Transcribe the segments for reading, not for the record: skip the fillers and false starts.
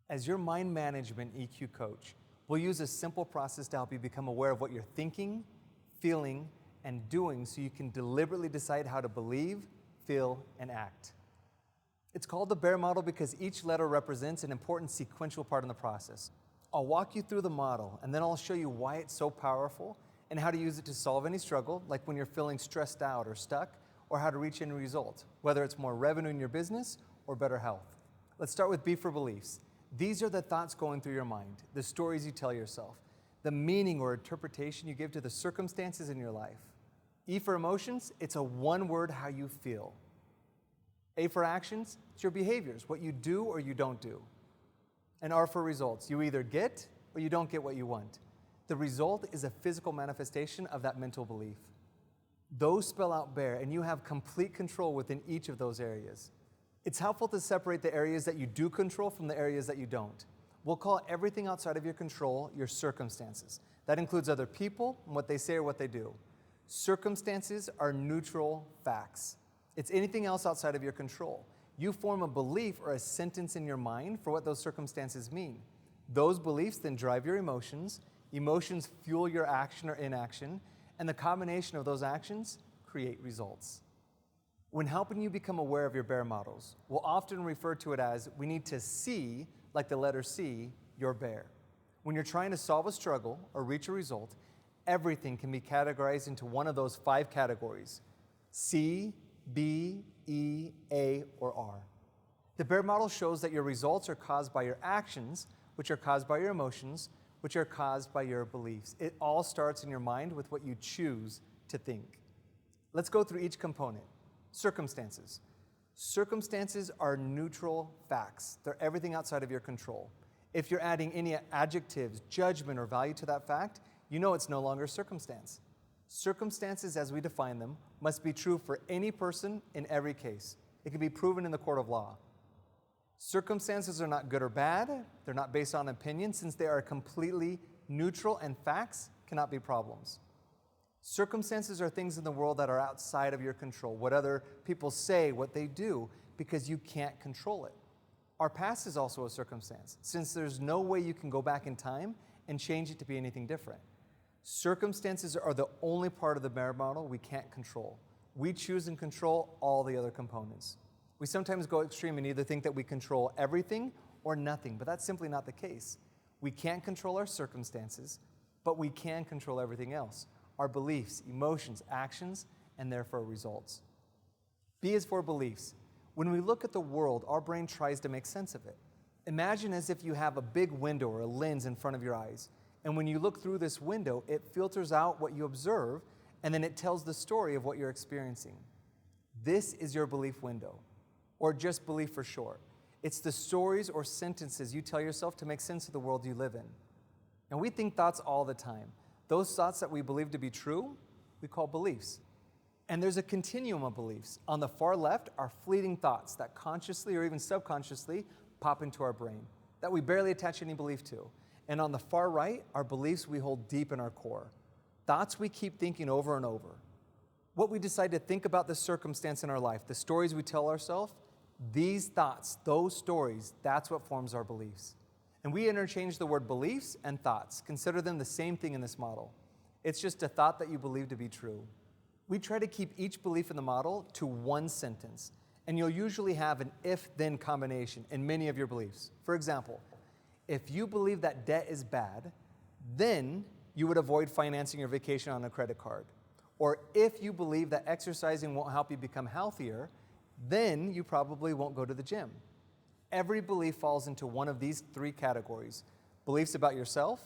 As your mind management EQ coach, we'll use a simple process to help you become aware of what you're thinking, feeling, and doing so you can deliberately decide how to believe, feel, and act. It's called the Bear Model because each letter represents an important sequential part in the process. I'll walk you through the model, and then I'll show you why it's so powerful and how to use it to solve any struggle, like when you're feeling stressed out or stuck, or how to reach any result, whether it's more revenue in your business or better health. Let's start with B for beliefs. These are the thoughts going through your mind, the stories you tell yourself, the meaning or interpretation you give to the circumstances in your life. E for emotions, it's a one word how you feel. A for actions, it's your behaviors, what you do or you don't do. And R for results, you either get or you don't get what you want. The result is a physical manifestation of that mental belief. Those spell out bear, and you have complete control within each of those areas. It's helpful to separate the areas that you do control from the areas that you don't. We'll call everything outside of your control your circumstances. That includes other people and what they say or what they do. Circumstances are neutral facts. It's anything else outside of your control. You form a belief or a sentence in your mind for what those circumstances mean. Those beliefs then drive your emotions. Emotions fuel your action or inaction, and the combination of those actions create results. When helping you become aware of your bear models, we'll often refer to it as we need to see, like the letter C, your bear. When you're trying to solve a struggle or reach a result, everything can be categorized into one of those 5 categories: C, B, E, A, or R. The bear model shows that your results are caused by your actions, which are caused by your emotions, which are caused by your beliefs. It all starts in your mind with what you choose to think. Let's go through each component. Circumstances. Circumstances are neutral facts. They're everything outside of your control. If you're adding any adjectives, judgment, or value to that fact, you know it's no longer a circumstance. Circumstances, as we define them, must be true for any person in every case. It can be proven in the court of law. Circumstances are not good or bad. They're not based on opinion, since they are completely neutral, and facts cannot be problems. Circumstances are things in the world that are outside of your control, what other people say, what they do, because you can't control it. Our past is also a circumstance, since there's no way you can go back in time and change it to be anything different. Circumstances are the only part of the bear model we can't control. We choose and control all the other components. We sometimes go extreme and either think that we control everything or nothing, but that's simply not the case. We can't control our circumstances, but we can control everything else: our beliefs, emotions, actions, and therefore results. B is for beliefs. When we look at the world, our brain tries to make sense of it. Imagine as if you have a big window or a lens in front of your eyes, and when you look through this window, it filters out what you observe, and then it tells the story of what you're experiencing. This is your belief window, or just belief for short. It's the stories or sentences you tell yourself to make sense of the world you live in. And we think thoughts all the time. Those thoughts that we believe to be true, we call beliefs. And there's a continuum of beliefs. On the far left are fleeting thoughts that consciously or even subconsciously pop into our brain, that we barely attach any belief to. And on the far right are beliefs we hold deep in our core, thoughts we keep thinking over and over. What we decide to think about the circumstance in our life, the stories we tell ourselves, these thoughts, those stories, that's what forms our beliefs. And we interchange the word beliefs and thoughts. Consider them the same thing in this model. It's just a thought that you believe to be true. We try to keep each belief in the model to one sentence, and you'll usually have an if-then combination in many of your beliefs. For example, if you believe that debt is bad, then you would avoid financing your vacation on a credit card. Or if you believe that exercising won't help you become healthier, then you probably won't go to the gym. Every belief falls into one of these 3 categories: beliefs about yourself,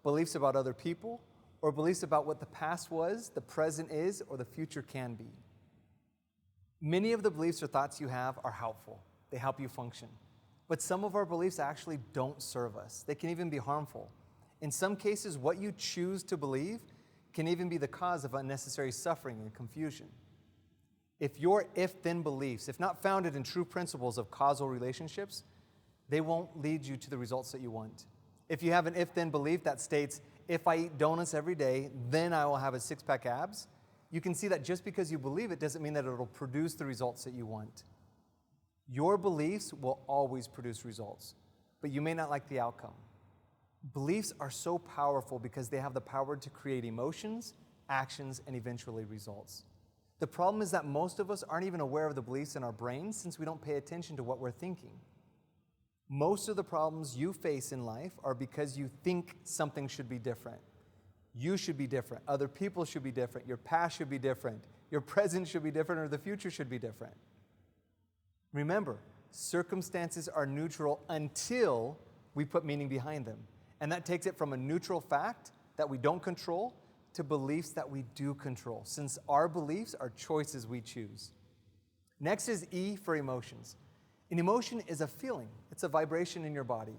beliefs about other people, or beliefs about what the past was, the present is, or the future can be. Many of the beliefs or thoughts you have are helpful. They help you function. But some of our beliefs actually don't serve us. They can even be harmful. In some cases, what you choose to believe can even be the cause of unnecessary suffering and confusion. If your if-then beliefs, if not founded in true principles of causal relationships, they won't lead you to the results that you want. If you have an if-then belief that states, if I eat donuts every day, then I will have a 6-pack abs, you can see that just because you believe it doesn't mean that it'll produce the results that you want. Your beliefs will always produce results. but you may not like the outcome. Beliefs are so powerful because they have the power to create emotions, actions, and eventually results. The problem is that most of us aren't even aware of the beliefs in our brains since we don't pay attention to what we're thinking. Most of the problems you face in life are because you think something should be different. You should be different. Other people should be different. Your past should be different. Your present should be different, or the future should be different. Remember, circumstances are neutral until we put meaning behind them. And that takes it from a neutral fact that we don't control to beliefs that we do control, since our beliefs are choices we choose. Next is E for emotions. An emotion is a feeling. It's a vibration in your body.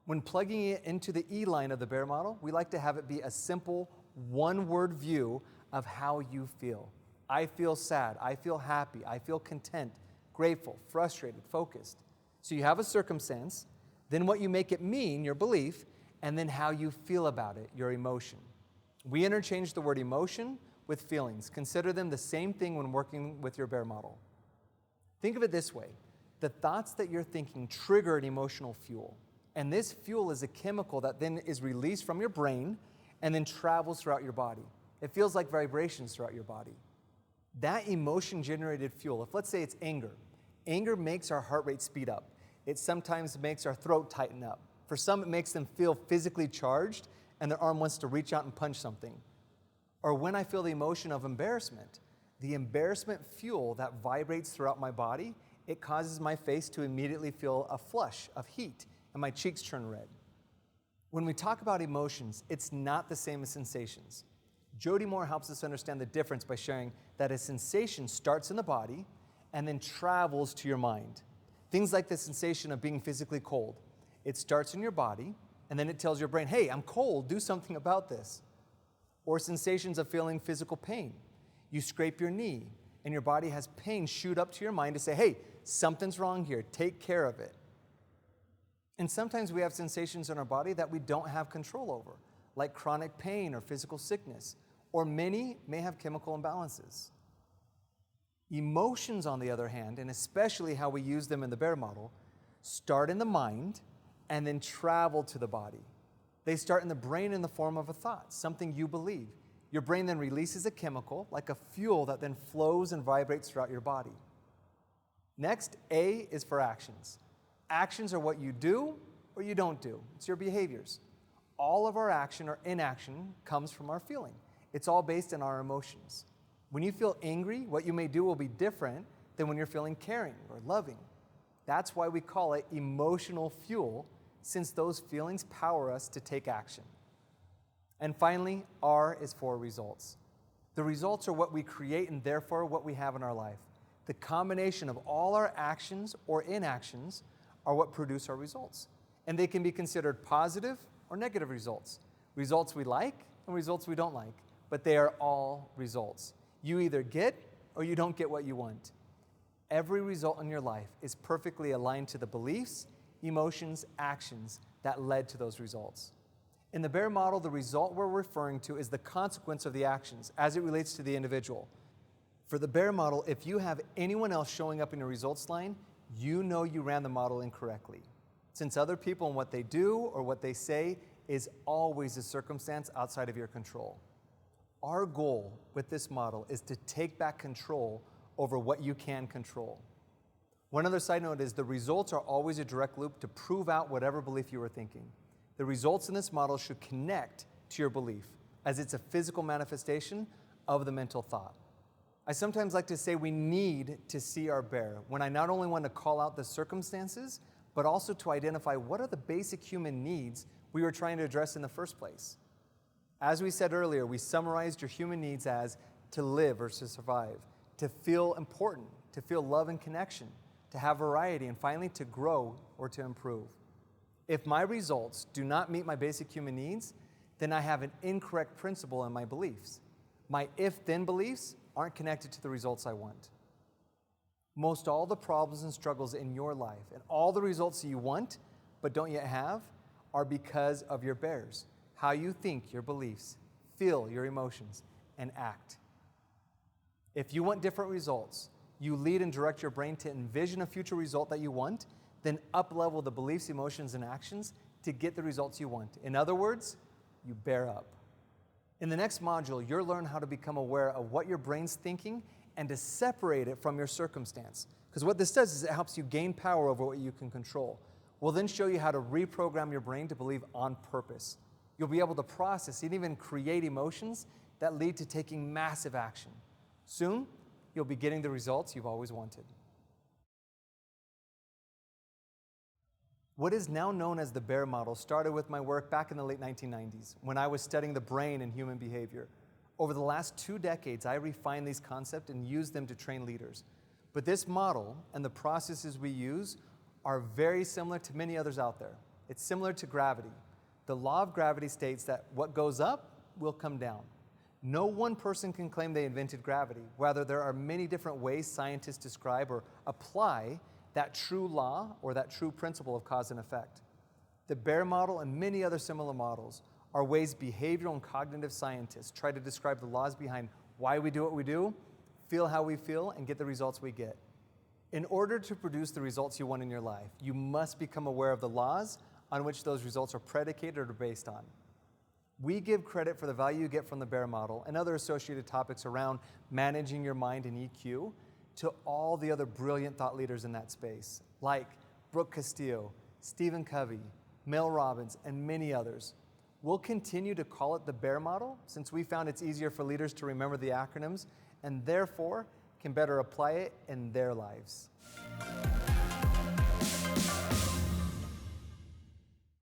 When plugging it into the E line of the bear model, we like to have it be a simple one-word view of how you feel. I feel sad. I feel happy. I feel content, grateful, frustrated, focused. So you have a circumstance, then what you make it mean, your belief, and then how you feel about it, your emotion. We interchange the word emotion with feelings. Consider them the same thing when working with your bear model. Think of it this way. The thoughts that you're thinking trigger an emotional fuel. And this fuel is a chemical that then is released from your brain and then travels throughout your body. It feels like vibrations throughout your body. That emotion-generated fuel, if let's say it's anger, anger makes our heart rate speed up. It sometimes makes our throat tighten up. For some, it makes them feel physically charged and their arm wants to reach out and punch something. Or when I feel the emotion of embarrassment, the embarrassment fuel that vibrates throughout my body, it causes my face to immediately feel a flush of heat and my cheeks turn red. When we talk about emotions, it's not the same as sensations. Jody Moore helps us understand the difference by sharing that a sensation starts in the body and then travels to your mind. Things like the sensation of being physically cold. It starts in your body, and then it tells your brain, hey, I'm cold, do something about this. Or sensations of feeling physical pain. You scrape your knee, and your body has pain shoot up to your mind to say, hey, something's wrong here, take care of it. And sometimes we have sensations in our body that we don't have control over, like chronic pain or physical sickness, or many may have chemical imbalances. Emotions, on the other hand, and especially how we use them in the bear model, start in the mind and then travel to the body. They start in the brain in the form of a thought, something you believe. Your brain then releases a chemical, like a fuel, that then flows and vibrates throughout your body. Next, A is for actions. Actions are what you do or you don't do. It's your behaviors. All of our action or inaction comes from our feeling. It's all based on our emotions. When you feel angry, what you may do will be different than when you're feeling caring or loving. That's why we call it emotional fuel, since those feelings power us to take action. And finally, R is for results. The results are what we create and therefore what we have in our life. The combination of all our actions or inactions are what produce our results. And they can be considered positive or negative results. Results we like and results we don't like, but they are all results. You either get or you don't get what you want. Every result in your life is perfectly aligned to the beliefs, emotions, actions that led to those results. In the bear model, the result we're referring to is the consequence of the actions as it relates to the individual. For the bear model, if you have anyone else showing up in your results line, you know you ran the model incorrectly. Since other people and what they do or what they say is always a circumstance outside of your control. Our goal with this model is to take back control over what you can control. One other side note is the results are always a direct loop to prove out whatever belief you were thinking. The results in this model should connect to your belief, as it's a physical manifestation of the mental thought. I sometimes like to say we need to see our bear when I not only want to call out the circumstances, but also to identify what are the basic human needs we were trying to address in the first place. As we said earlier, we summarized your human needs as to live or to survive, to feel important, to feel love and connection, to have variety, and finally to grow or to improve. If my results do not meet my basic human needs, then I have an incorrect principle in my beliefs. My if-then beliefs aren't connected to the results I want. Most all the problems and struggles in your life and all the results you want but don't yet have are because of your bears, how you think, your beliefs, feel, your emotions, and act. If you want different results, you lead and direct your brain to envision a future result that you want, then up-level the beliefs, emotions, and actions to get the results you want. In other words, you bear up. In the next module, you'll learn how to become aware of what your brain's thinking and to separate it from your circumstance. Because what this does is it helps you gain power over what you can control. We'll then show you how to reprogram your brain to believe on purpose. You'll be able to process and even create emotions that lead to taking massive action. Soon, you'll be getting the results you've always wanted. What is now known as the Bear Model started with my work back in the late 1990s when I was studying the brain and human behavior. Over the last 2 decades, I refined these concepts and used them to train leaders. But this model and the processes we use are very similar to many others out there. It's similar to gravity. The law of gravity states that what goes up will come down. No one person can claim they invented gravity. Rather, there are many different ways scientists describe or apply that true law or that true principle of cause and effect. The Bear Model and many other similar models are ways behavioral and cognitive scientists try to describe the laws behind why we do what we do, feel how we feel, and get the results we get. In order to produce the results you want in your life, you must become aware of the laws on which those results are predicated or based on. We give credit for the value you get from the Bear Model and other associated topics around managing your mind and EQ to all the other brilliant thought leaders in that space, like Brooke Castillo, Stephen Covey, Mel Robbins, and many others. We'll continue to call it the Bear Model since we found it's easier for leaders to remember the acronyms and therefore can better apply it in their lives.